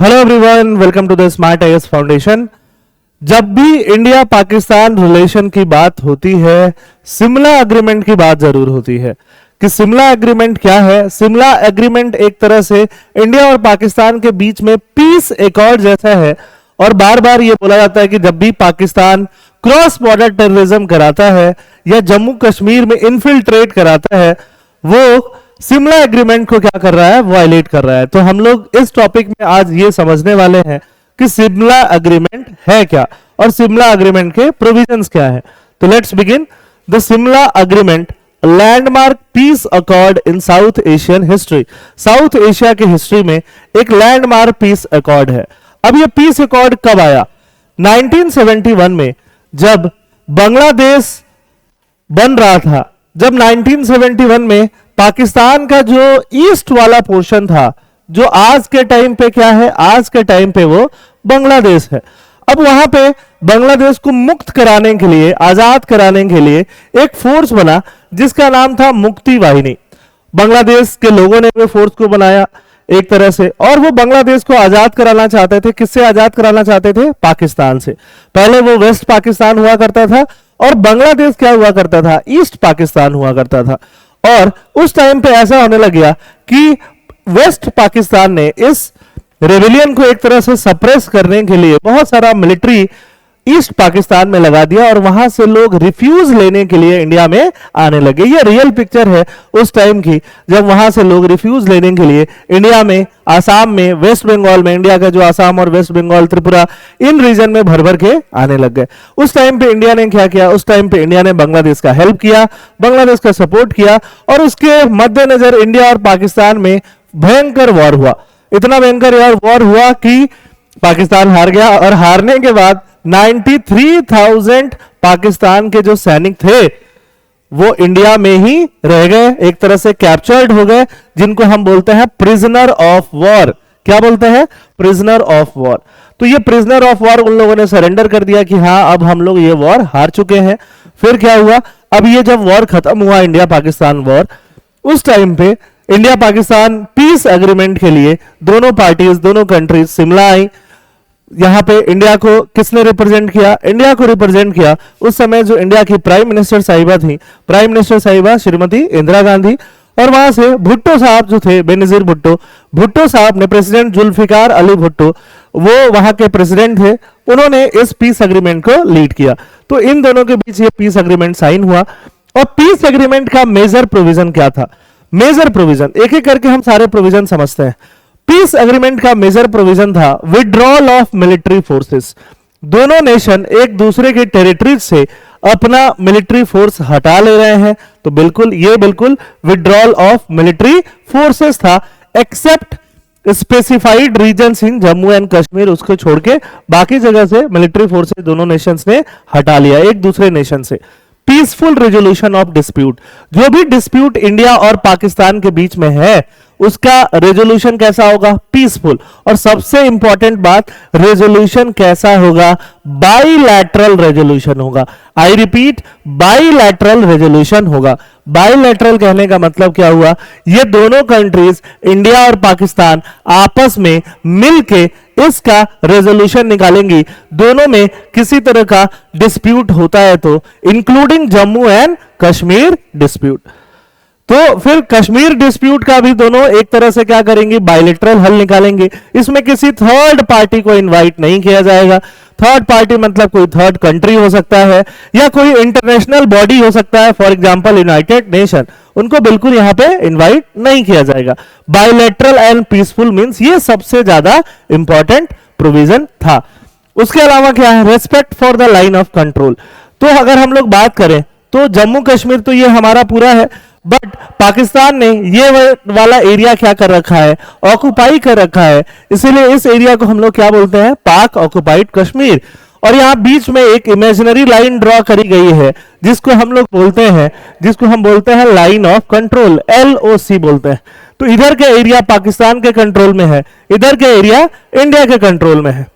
Hello everyone, welcome to the smart IAS foundation. जब भी India Pakistan relation की बात होती है, शिमला एग्रीमेंट की बात जरूर होती है कि शिमला एग्रीमेंट क्या है। शिमला एग्रीमेंट एक तरह से इंडिया और पाकिस्तान के बीच में पीस एकॉर्ड जैसा है और बार बार ये बोला जाता है कि जब भी पाकिस्तान क्रॉस बॉर्डर टेररिज्म कराता है या जम्मू कश्मीर में इन्फिल्ट्रेट कराता है, वो शिमला एग्रीमेंट को क्या कर रहा है, वायलेट कर रहा है। तो हम लोग इस टॉपिक में आज ये समझने वाले हैं कि शिमला एग्रीमेंट है क्या और शिमला एग्रीमेंट के प्रोविजंस क्या है। तो let's begin. The Shimla agreement, landmark peace accord in south Asian history. South Asia की हिस्ट्री में एक लैंडमार्क पीस अकॉर्ड है। अब ये पीस अकॉर्ड कब आया? 1971 में, जब बांग्लादेश बन रहा था। जब 1971 में पाकिस्तान का जो ईस्ट वाला पोर्शन था, जो आज के टाइम पे क्या है, आज के टाइम पे वो बांग्लादेश है। अब वहां पे बांग्लादेश को मुक्त कराने के लिए, आजाद कराने के लिए एक फोर्स बना जिसका नाम था मुक्ति वाहिनी। बांग्लादेश के लोगों ने वो फोर्स को बनाया एक तरह से, और वो बांग्लादेश को आजाद कराना चाहते थे। किससे आजाद कराना चाहते थे? पाकिस्तान से। पहले वो वेस्ट पाकिस्तान हुआ करता था और बांग्लादेश क्या हुआ करता था? ईस्ट पाकिस्तान हुआ करता था। और उस टाइम पे ऐसा होने लग गया कि वेस्ट पाकिस्तान ने इस रेबेलियन को एक तरह से सप्रेस करने के लिए बहुत सारा मिलिट्री ईस्ट पाकिस्तान में लगा दिया और वहां से लोग रिफ्यूज लेने के लिए इंडिया में आने लगे। ये रियल पिक्चर है उस टाइम की, जब वहां से लोग रिफ्यूज लेने के लिए इंडिया में, आसाम में, वेस्ट बंगाल में, इंडिया का जो आसाम और वेस्ट बंगाल, त्रिपुरा, इन रीजन में भर भर के आने लग गए। उस टाइम पे इंडिया ने क्या किया? उस टाइम पे इंडिया ने बांग्लादेश का हेल्प किया, बांग्लादेश का सपोर्ट किया और उसके मद्देनजर इंडिया और पाकिस्तान में भयंकर वॉर हुआ। इतना भयंकर वॉर हुआ कि पाकिस्तान हार गया और हारने के बाद 93,000 पाकिस्तान के जो सैनिक थे वो इंडिया में ही रह गए, एक तरह से कैप्चर्ड हो गए, जिनको हम बोलते हैं प्रिजनर ऑफ वॉर। क्या बोलते हैं? Prisoner of war. तो ये प्रिजनर ऑफ वॉर उन लोगों ने सरेंडर कर दिया कि हाँ, अब हम लोग ये वॉर हार चुके हैं। फिर क्या हुआ? अब ये जब वॉर खत्म हुआ, इंडिया पाकिस्तान वॉर, उस टाइम पे इंडिया पाकिस्तान पीस एग्रीमेंट के लिए दोनों पार्टीज, दोनों कंट्रीज शिमला आई। यहां पे इंडिया को किसने रिप्रेजेंट किया? इंडिया को रिप्रेजेंट किया उस समय जो इंडिया की प्राइम मिनिस्टर साहिबा थी, प्राइम मिनिस्टर साहिबा श्रीमती इंदिरा गांधी। और वहां से भुट्टो साहब जो थे, बेनजीर भुट्टो, भुट्टो साहब ने, प्रेसिडेंट जुल्फिकार अली भुट्टो, वो वहां के प्रेसिडेंट थे, उन्होंने इस पीस एग्रीमेंट को लीड किया। तो इन दोनों के बीच ये पीस एग्रीमेंट साइन हुआ। और पीस एग्रीमेंट का मेजर प्रोविजन क्या था? मेजर प्रोविजन, एक एक करके हम सारे प्रोविजन समझते हैं। पीस एग्रीमेंट का मेजर प्रोविजन था विड्रॉल ऑफ मिलिट्री फोर्सेस। दोनों नेशन एक दूसरे के टेरिटरी से अपना मिलिट्री फोर्स हटा ले रहे हैं, तो बिल्कुल विड्रॉल ऑफ मिलिट्री फोर्सेस था, except specified reasons in Jammu and Kashmir. उसको छोड़ के बाकी जगह से मिलिट्री फोर्सेस दोनों नेशंस ने हटा लिया एक दूसरे नेशन से। पीसफुल रेजोल्यूशन ऑफ डिस्प्यूट, जो भी डिस्प्यूट इंडिया और पाकिस्तान के बीच में है उसका रेजोल्यूशन कैसा होगा? पीसफुल। और सबसे इंपॉर्टेंट बात, रेजोल्यूशन कैसा होगा? बाइलैटरल रेजोल्यूशन होगा। आई रिपीट, बाइलैटरल रेजोल्यूशन होगा। बाइलैटरल कहने का मतलब क्या हुआ? ये दोनों कंट्रीज, इंडिया और पाकिस्तान, आपस में मिलके इसका रेजोल्यूशन निकालेंगी। दोनों में किसी तरह का डिस्प्यूट होता है तो, including Jammu and Kashmir dispute. तो फिर कश्मीर डिस्प्यूट का भी दोनों एक तरह से क्या करेंगे? बायलैटरल हल निकालेंगे। इसमें किसी थर्ड पार्टी को इनवाइट नहीं किया जाएगा। थर्ड पार्टी मतलब कोई थर्ड कंट्री हो सकता है या कोई इंटरनेशनल बॉडी हो सकता है, फॉर एग्जांपल यूनाइटेड नेशन, उनको बिल्कुल यहां पे इनवाइट नहीं किया जाएगा। बायलैटरल एंड पीसफुल मींस ये सबसे ज्यादा इंपॉर्टेंट प्रोविजन था। उसके अलावा क्या है? Respect for the line of control. तो अगर हम लोग बात करें तो जम्मू कश्मीर तो ये हमारा पूरा है, बट पाकिस्तान ने ये वाला एरिया क्या कर रखा है? ऑक्युपाई कर रखा है। इसीलिए इस एरिया को हम लोग क्या बोलते हैं? पाक ऑक्युपाइड कश्मीर। और यहां बीच में एक इमेजिनरी लाइन ड्रॉ करी गई है जिसको हम लोग बोलते हैं लाइन ऑफ कंट्रोल, LOC बोलते हैं। तो इधर के एरिया पाकिस्तान के कंट्रोल में है, इधर के एरिया इंडिया के कंट्रोल में है।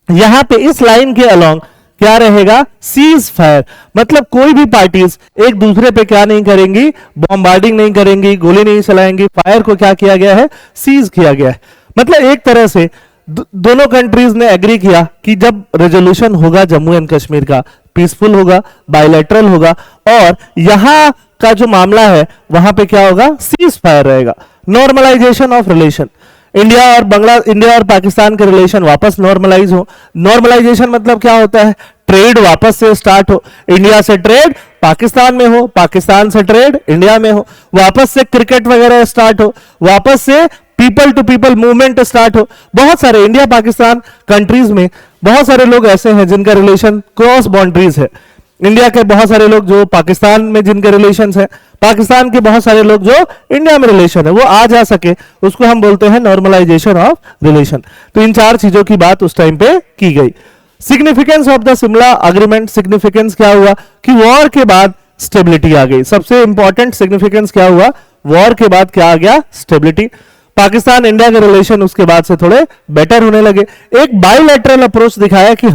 यहां पे इस लाइन के अलोंग क्या रहेगा? सीज फायर, मतलब कोई भी पार्टीज एक दूसरे पे क्या नहीं करेंगी? बॉम्बार्डिंग नहीं करेंगी, गोली नहीं चलाएंगी। फायर को क्या किया गया है? सीज किया गया है। मतलब एक तरह से दोनों कंट्रीज ने एग्री किया कि जब रेजोल्यूशन होगा जम्मू एंड कश्मीर का, पीसफुल होगा, बायलैटरल होगा, और यहां का जो मामला है वहां पे क्या होगा, सीज फायर रहेगा, नॉर्मलाइजेशन ऑफ रिलेशन। इंडिया और पाकिस्तान के रिलेशन वापस नॉर्मलाइज हो। नॉर्मलाइजेशन मतलब क्या होता है, ट्रेड वापस से स्टार्ट हो, इंडिया से ट्रेड पाकिस्तान में हो, पाकिस्तान से ट्रेड इंडिया में हो, वापस से क्रिकेट वगैरह स्टार्ट हो, वापस से people to people movement start हो। बहुत सारे इंडिया पाकिस्तान कंट्रीज में बहुत सारे लोग ऐसे हैं जिनका रिलेशन क्रॉस बाउंड्रीज है। इंडिया के बहुत सारे लोग जो पाकिस्तान में जिनके रिलेशंस हैं, पाकिस्तान के बहुत सारे लोग जो इंडिया में रिलेशन है, वो आ जा सके, उसको हम बोलते हैं नॉर्मलाइजेशन ऑफ रिलेशन। तो इन चार चीजों की बात उस टाइम पे की गई। Significance of the Shimla agreement, significance क्या हुआ कि वॉर के बाद स्टेबिलिटी आ गई। सबसे इंपॉर्टेंट सिग्निफिकेंस क्या हुआ, वॉर के बाद क्या आ गया, स्टेबिलिटी। पाकिस्तान इंडिया के रिलेशन उसके बाद से थोड़े बेटर होने लगे। एक बायलैटरल अप्रोच दिखाया कि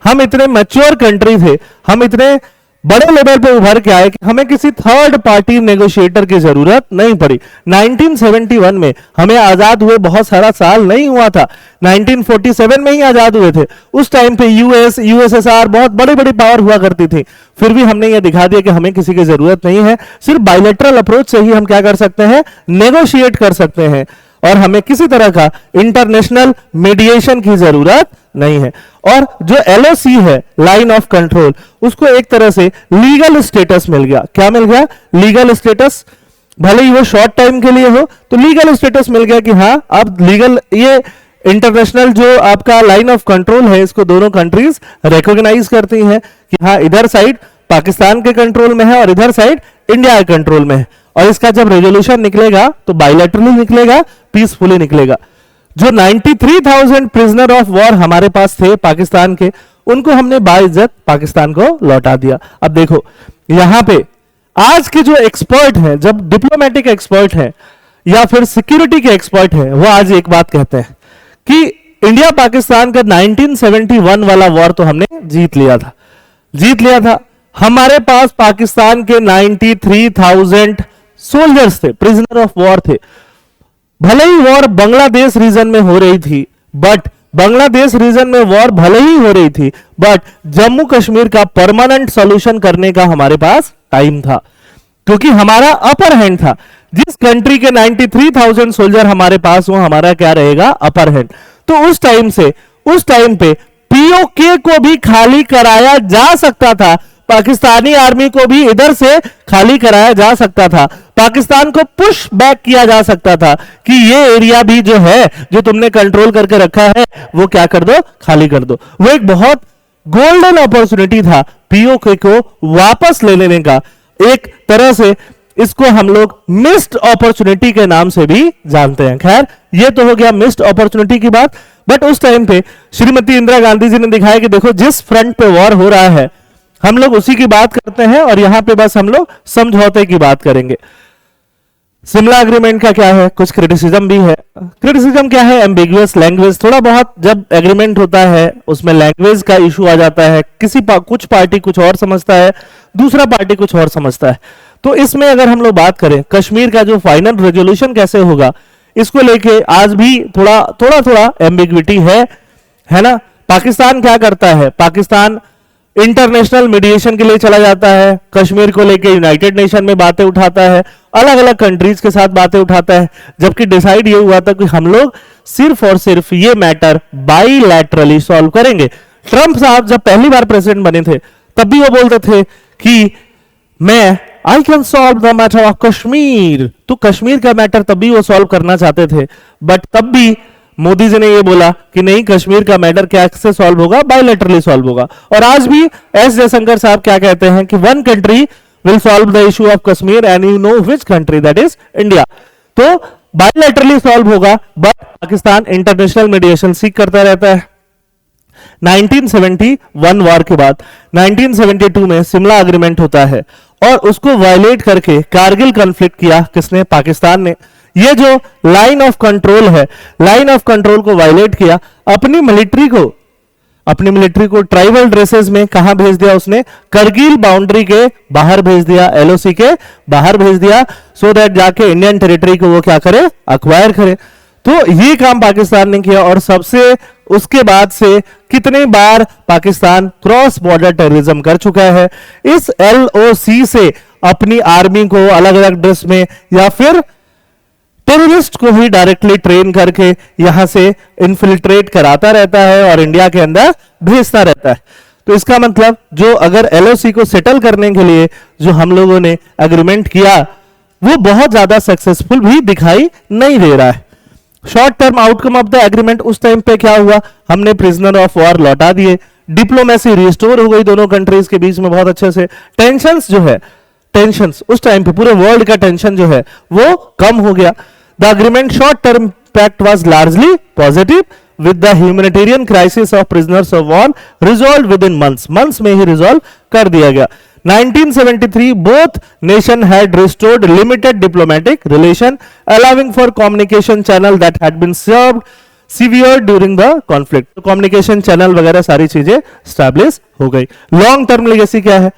हम इतने मैच्योर कंट्री थे, हम इतने बड़े लेवल पे उभर के आए कि हमें किसी थर्ड पार्टी नेगोशिएटर की जरूरत नहीं पड़ी। 1971 में हमें आजाद हुए बहुत सारा साल नहीं हुआ था, 1947 में ही आजाद हुए थे। उस टाइम पे यूएसएसआर बहुत बड़ी बड़ी पावर हुआ करती थी, फिर भी हमने ये दिखा दिया कि हमें किसी की जरूरत नहीं है, सिर्फ बायलैटरल अप्रोच से ही हम क्या कर सकते हैं, नेगोशिएट कर सकते हैं, और हमें किसी तरह का इंटरनेशनल मीडिएशन की जरूरत नहीं है। और जो एलओसी है, लाइन ऑफ कंट्रोल, उसको एक तरह से लीगल स्टेटस मिल गया। क्या मिल गया, लीगल स्टेटस। भले ही वो शॉर्ट टाइम के लिए हो, तो लीगल स्टेटस मिल गया कि हाँ अब लीगल, ये इंटरनेशनल जो आपका लाइन ऑफ कंट्रोल है, इसको दोनों कंट्रीज रिकॉग्नाइज करती हैं कि हाँ इधर साइड पाकिस्तान के कंट्रोल में है और इधर साइड इंडिया के कंट्रोल में है। और इसका जब रेजोल्यूशन निकलेगा तो बायलैटरली निकलेगा, पीसफुली निकलेगा। जो 93,000 प्रिजनर ऑफ वॉर हमारे पास थे पाकिस्तान के, उनको हमने बाइज्जत पाकिस्तान को लौटा दिया। अब देखो यहां पे आज के जो एक्सपर्ट हैं, जब डिप्लोमेटिक एक्सपर्ट हैं या फिर सिक्योरिटी के एक्सपर्ट हैं, वो आज एक बात कहते हैं कि इंडिया पाकिस्तान का 1971 वाला वॉर तो हमने जीत लिया था। हमारे पास पाकिस्तान के 93,000 सोल्जर्स थे, प्रिजनर ऑफ वॉर थे। भले ही वॉर बांग्लादेश रीजन में हो रही थी, बट बांग्लादेश रीजन में वॉर भले ही हो रही थी, बट जम्मू कश्मीर का परमानेंट सॉल्यूशन करने का हमारे पास टाइम था, क्योंकि हमारा अपर हैंड था। जिस कंट्री के 93,000 सोल्जर हमारे पास, वो हमारा क्या रहेगा, अपर हैंड। तो उस टाइम पे पीओके को भी खाली कराया जा सकता था, पाकिस्तानी आर्मी को भी इधर से खाली कराया जा सकता था, पाकिस्तान को पुश बैक किया जा सकता था कि ये एरिया भी जो है, जो तुमने कंट्रोल करके रखा है, वो क्या कर दो, खाली कर दो। वो एक बहुत गोल्डन अपॉर्चुनिटी था पीओके को वापस ले लेने का। एक तरह से इसको हम लोग मिस्ड अपॉर्चुनिटी के नाम से भी जानते हैं। खैर, ये तो हो गया मिस्ड अपॉर्चुनिटी की बात। बट उस टाइम पे श्रीमती इंदिरा गांधी जी ने दिखाया कि देखो जिस फ्रंट पे वॉर हो रहा है, हम लोग उसी की बात करते हैं, और यहां पे बस हम लोग समझौते की बात करेंगे। शिमला एग्रीमेंट का क्या है, कुछ क्रिटिसिज्म भी है। क्रिटिसिज्म क्या है, एम्बिगुअस लैंग्वेज। थोड़ा बहुत जब एग्रीमेंट होता है उसमें लैंग्वेज का इशू आ जाता है, कुछ पार्टी कुछ और समझता है, दूसरा पार्टी कुछ और समझता है। तो इसमें अगर हम लोग बात करें कश्मीर का जो फाइनल रेजोल्यूशन कैसे होगा, इसको लेके आज भी थोड़ा एम्बिग्विटी है ना। पाकिस्तान क्या करता है, पाकिस्तान इंटरनेशनल मीडिएशन के लिए चला जाता है, कश्मीर को लेके यूनाइटेड नेशन में बातें उठाता है, अलग अलग कंट्रीज के साथ बातें उठाता है, जबकि डिसाइड ये हुआ था कि हम लोग सिर्फ और सिर्फ ये मैटर बाइलैटरली सॉल्व करेंगे। ट्रंप साहब जब पहली बार प्रेसिडेंट बने थे, तब भी वो बोलते थे कि I can solve the matter of Kashmir. तो कश्मीर का मैटर तब भी वो सॉल्व करना चाहते थे, बट तब भी मोदी जी ने ये बोला कि नहीं, कश्मीर का मैटर कैसे सॉल्व होगा, बायलैटरली सॉल्व होगा। और आज भी एस जयशंकर साहब क्या कहते हैं कि one country will solve the issue of Kashmir and you know which country, that is India. तो बायलैटरली सॉल्व होगा, बट पाकिस्तान इंटरनेशनल मीडिएशन सीख करता रहता है। 1971 वॉर के बाद 1972 में शिमला एग्रीमेंट होता है, और उसको वायलेट करके कारगिल कॉन्फ्लिक्ट किया किसने, पाकिस्तान ने। ये जो लाइन ऑफ कंट्रोल है, लाइन ऑफ कंट्रोल को वायलेट किया, अपनी मिलिट्री को ट्राइबल ड्रेसेस में कहां भेज दिया उसने, करगिल बाउंड्री के बाहर भेज दिया, एलओसी के बाहर भेज दिया, सो दैट जाके इंडियन टेरिटरी को वो क्या करे, अक्वायर करे। तो ये काम पाकिस्तान ने किया, और सबसे उसके बाद से कितने बार पाकिस्तान क्रॉस बॉर्डर टेररिज्म कर चुका है। इस LOC से अपनी आर्मी को अलग अलग ड्रेस में या फिर टेररिस्ट को ही डायरेक्टली ट्रेन करके यहां से इन्फिल्ट्रेट कराता रहता है और इंडिया के अंदर भेजता रहता है। तो इसका मतलब जो अगर LOC को सेटल करने के लिए जो हम लोगों ने एग्रीमेंट किया वो बहुत ज्यादा सक्सेसफुल भी दिखाई नहीं दे रहा है। Short term outcome of the agreement उस टाइम पे क्या हुआ, हमने प्रिजनर ऑफ वॉर लौटा दिए, डिप्लोमेसी रिस्टोर हो गई दोनों कंट्रीज के बीच में बहुत अच्छे से, टेंशंस जो है टेंशंस उस टाइम पे पूरे वर्ल्ड का टेंशन जो है वो कम हो गया। The agreement short term impact was largely positive with the humanitarian crisis of prisoners of war resolve with in months में ही रिजॉल्व कर दिया गया। 1973 both nation had restored limited diplomatic relation allowing for communication channel that had been severed during the conflict। तो communication channel वगैरह सारी चीजें establish हो गई। लॉन्ग टर्म लेगेसी क्या है,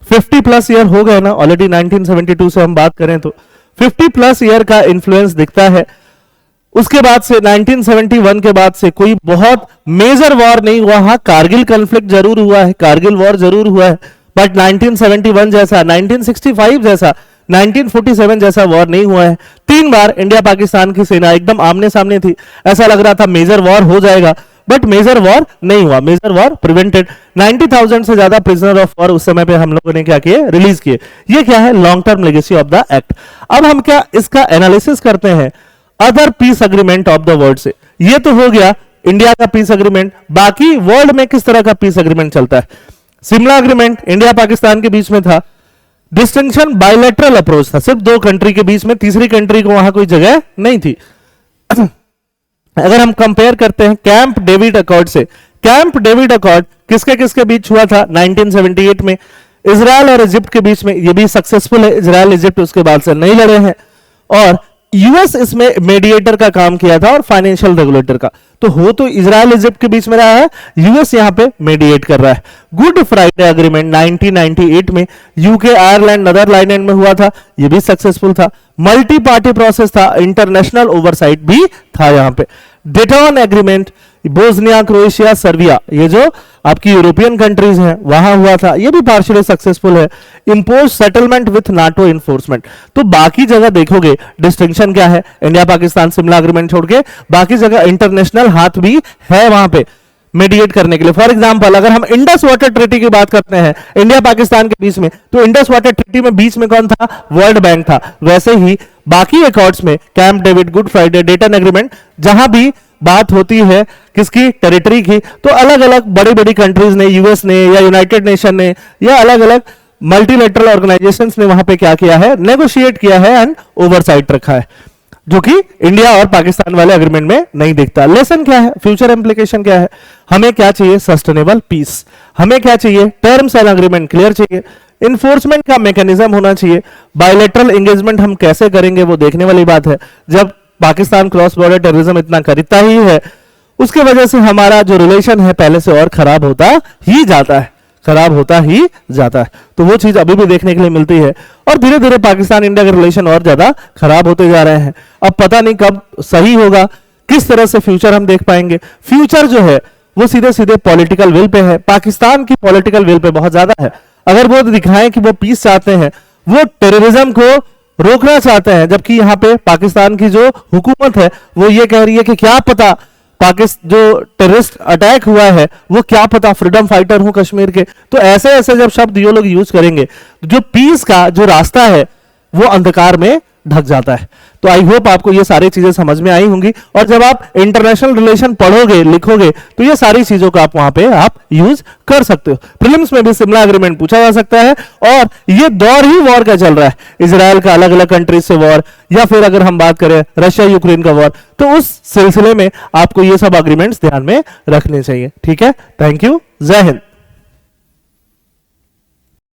50 प्लस ईयर हो गए ना ऑलरेडी, 1972 से हम बात करें तो 50 प्लस ईयर का इन्फ्लुएंस दिखता है। उसके बाद से 1971 के बाद से कोई बहुत मेजर वॉर नहीं हुआ। हाँ, कारगिल कॉन्फ्लिक्ट जरूर हुआ है, कारगिल वॉर जरूर हुआ है, बट 1971 जैसा, 1965 जैसा, 1947 जैसा वॉर नहीं हुआ है। 3 बार इंडिया पाकिस्तान की सेना एकदम आमने सामने थी, ऐसा लग रहा था मेजर वॉर हो जाएगा, बट मेजर वॉर नहीं हुआ, मेजर वॉर प्रिवेंटेड। 90,000 से ज्यादा प्रिजनर ऑफ वॉर उस समय पे हम लोगों ने क्या किए, रिलीज किए। ये क्या है, long term legacy of the act. अब हम क्या इसका एनालिसिस करते हैं other piece agreement of the world से। ये तो हो गया इंडिया का पीस अग्रीमेंट, बाकी वर्ल्ड में किस तरह का पीस अग्रीमेंट चलता है। शिमला अग्रीमेंट इंडिया पाकिस्तान के बीच में था, डिस्टिंक्शन बायलैटरल अप्रोच था, सिर्फ 2 कंट्री के बीच में, तीसरी कंट्री को वहां कोई जगह नहीं थी। अगर हम कंपेयर करते हैं कैंप डेविड अकॉर्ड से, कैंप डेविड अकॉर्ड किसके किसके बीच हुआ था 1978 में, इजराइल और इजिप्ट के बीच में, ये भी सक्सेसफुल है, इजराइल इजिप्ट उसके बाद से नहीं लड़े हैं, और यूएस इसमें मेडिएटर का काम किया था और फाइनेंशियल रेगुलेटर का। तो हो तो इजराइल इजिप्ट के बीच में रहा है, यूएस यहां पे मेडिएट कर रहा है। गुड फ्राइडे एग्रीमेंट 1998 में यूके आयरलैंड नदरलैंड में हुआ था, ये भी सक्सेसफुल था। मल्टी पार्टी प्रोसेस था, इंटरनेशनल ओवरसाइट भी था यहां पे। डेटन एग्रीमेंट बोस्निया, क्रोएशिया, सर्बिया, ये जो आपकी यूरोपियन कंट्रीज हैं वहां हुआ था, ये भी पार्शियली सक्सेसफुल है। Impose settlement with NATO enforcement. तो बाकी जगह देखोगे डिस्टिंक्शन क्या है, इंडिया पाकिस्तान शिमला अग्रीमेंट छोड़ के बाकी जगह इंटरनेशनल हाथ भी है वहां पे मेडिएट करने के लिए। फॉर एग्जांपल अगर हम इंडस वाटर ट्रीटी की बात करते हैं इंडिया पाकिस्तान के बीच में, तो इंडस वाटर ट्रीटी में बीच में कौन था, वर्ल्ड बैंक था। वैसे ही बाकी अकॉर्ड्स में camp David, good Friday, डेटन agreement, जहां भी बात होती है किसकी, टेरिटरी की, तो अलग अलग बड़ी बड़ी कंट्रीज ने, यूएस ने या यूनाइटेड नेशन ने या अलग अलग मल्टीलेटरल ऑर्गेनाइजेशंस ने वहां पे क्या किया है, नेगोशिएट किया है एंड ओवरसाइट रखा है, जो कि इंडिया और पाकिस्तान वाले एग्रीमेंट में नहीं दिखता। लेसन क्या है, फ्यूचर इंप्लीकेशन क्या है, हमें क्या चाहिए, सस्टेनेबल पीस, हमें क्या चाहिए, टर्म्स एंड एग्रीमेंट क्लियर चाहिए, इन्फोर्समेंट का मैकेनिज्म होना चाहिए, बायलैटरल एंगेजमेंट हम कैसे करेंगे वो देखने वाली बात है। जब पाकिस्तान क्रॉस बॉर्डर टेररिज्म इतना करता ही है, उसके वजह से हमारा जो रिलेशन है पहले से और खराब होता ही जाता है, खराब होता ही जाता है। तो वो चीज अभी भी देखने के लिए मिलती है, और धीरे धीरे पाकिस्तान इंडिया के रिलेशन और ज्यादा खराब होते जा रहे हैं। अब पता नहीं कब सही होगा, किस तरह से फ्यूचर हम देख पाएंगे। फ्यूचर जो है वो सीधे सीधे पॉलिटिकल विल पे है, पाकिस्तान की पॉलिटिकल विल पे बहुत ज्यादा है। अगर वो दिखाएं कि वो पीस चाहते हैं, वो टेररिज्म को रोकना चाहते हैं, जबकि यहाँ पे पाकिस्तान की जो हुकूमत है वो ये कह रही है कि क्या पता पाकिस्तान जो टेररिस्ट अटैक हुआ है वो क्या पता फ्रीडम फाइटर हो कश्मीर के। तो ऐसे ऐसे जब शब्द ये लोग यूज करेंगे, जो पीस का जो रास्ता है वो अंधकार में ढक जाता है। तो आई होप आपको ये सारी चीजें समझ में आई होंगी, और जब आप इंटरनेशनल रिलेशन पढ़ोगे लिखोगे तो ये सारी चीजों को आप वहां पे आप यूज कर सकते हो। प्रीलिम्स में भी शिमला एग्रीमेंट पूछा जा सकता है, और ये दौर ही वॉर का चल रहा है, इजराइल का अलग अलग कंट्रीज से वॉर, या फिर अगर हम बात करें रशिया यूक्रेन का वॉर, तो उस सिलसिले में आपको ये सब एग्रीमेंट्स ध्यान में रखने चाहिए। ठीक है, थैंक यू, जय हिंद।